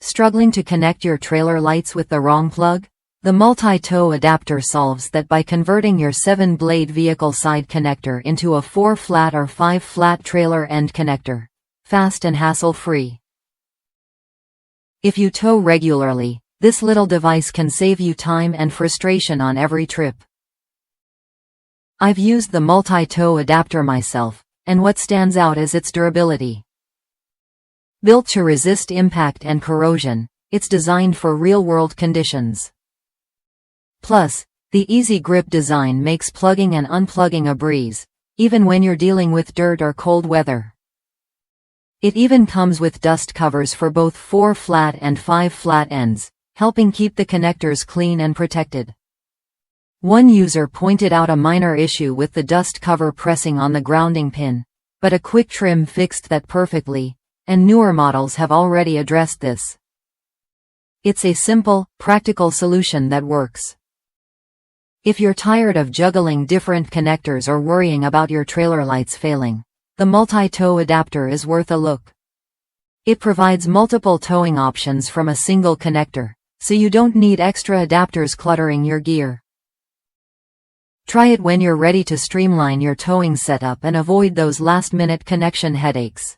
Struggling to connect your trailer lights with the wrong plug? The multi-tow adapter solves that by converting your 7-blade vehicle side connector into a 4-flat or 5-flat trailer end connector. Fast and hassle-free. If you tow regularly, this little device can save you time and frustration on every trip. I've used the multi-tow adapter myself, and what stands out is its durability. Built to resist impact and corrosion, it's designed for real-world conditions. Plus, the easy grip design makes plugging and unplugging a breeze, even when you're dealing with dirt or cold weather. It even comes with dust covers for both 4-flat and 5-flat ends, helping keep the connectors clean and protected. One user pointed out a minor issue with the dust cover pressing on the grounding pin, but a quick trim fixed that perfectly, and newer models have already addressed this. It's a simple, practical solution that works. If you're tired of juggling different connectors or worrying about your trailer lights failing, the multi-tow adapter is worth a look. It provides multiple towing options from a single connector, so you don't need extra adapters cluttering your gear. Try it when you're ready to streamline your towing setup and avoid those last-minute connection headaches.